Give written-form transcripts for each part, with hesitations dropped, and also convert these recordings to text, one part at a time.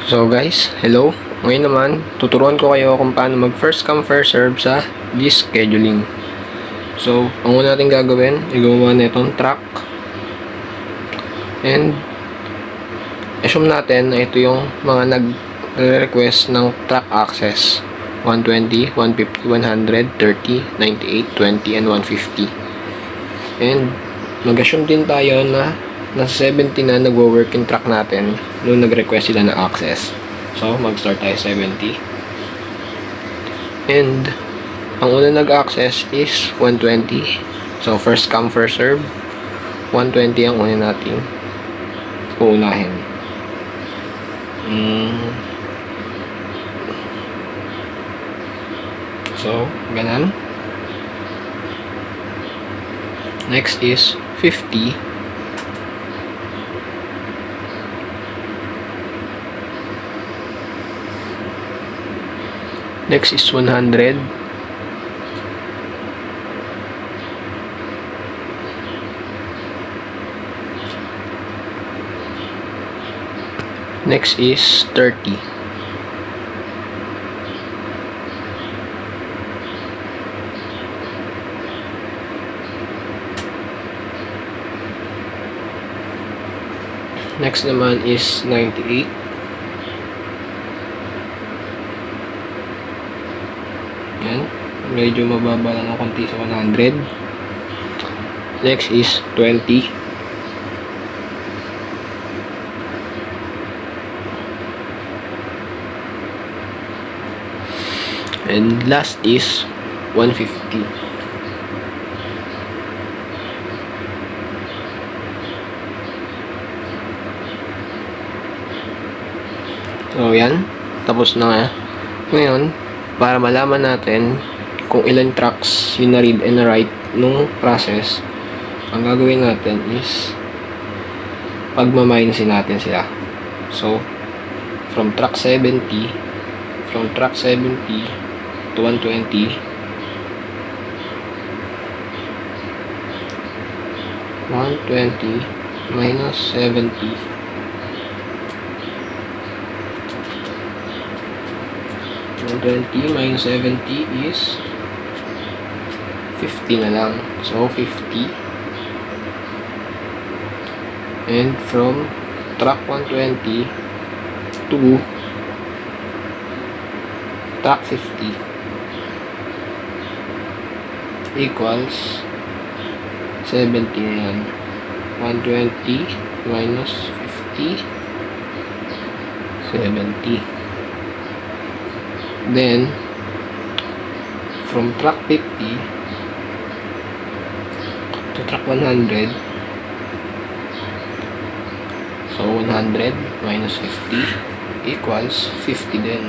So guys, hello. Ngayon naman, tuturuan ko kayo kung paano mag first come first serve sa this scheduling. So, ang una natin gagawin, igawa na itong track. And assume natin na ito yung mga nag-request ng track access. 120, 150, 100, 30, 98, 20, and 150. And mag-assume din tayo na nasa 70 na nagwo-work yung track natin nung nag-request sila ng access. So, mag-start tayo 70. And ang una nag-access is 120. So, first come, first serve. 120 ang una natin uunahin. So, ganun. Next is 50. Next is 100. Next is 30. Next naman is 98. Yan. Medyo mababa lang ng konti sa 100. Next is 20. And last is 150. So, yan. Tapos na nga. Ngayon, para malaman natin kung ilan tracks yung na-read and na-write nung process, ang gagawin natin is pagmaminus natin sila. So, from track 70 to 120, 120 minus 70, 120 minus 70 is 50 na lang. So, 50. And from track 120 to track 50 equals 70 na yan. 120 minus 50, 70. Then, from track 50 to track 100, so 100 minus 50 equals 50 din.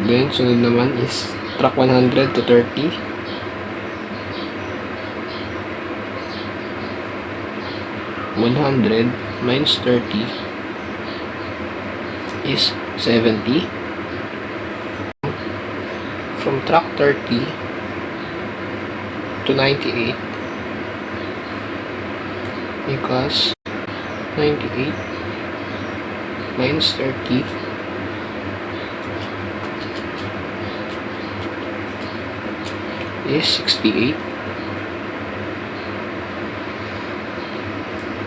Then, sunod naman is track 100 to 30. 100 minus 30 is 70. From track 30 to 98 equals 98 minus 30 is 68.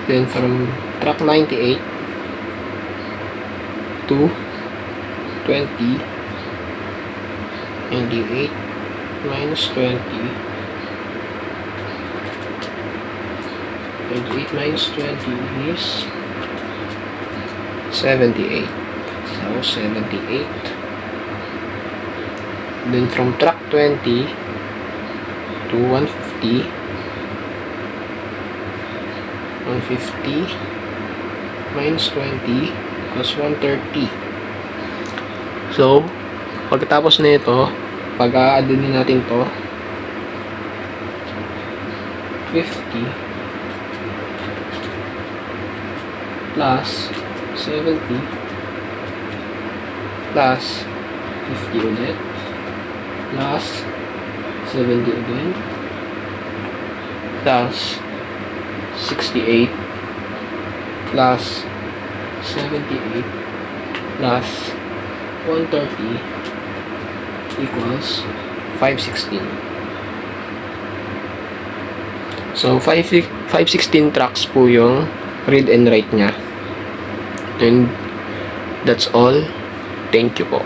Then from track 98 to 20, 98 minus 20, 98 minus 20 is 78. So 78. Then from track 20 to 150, 150 minus 20 equals 130. So, pagkatapos na ito, pag-a-add din natin to, 50 plus 70 plus 50 ulit plus 70 again plus 68 plus 78 plus 130 equals 516. So, 516 tracks po yung read and write niya. And that's all. Thank you po.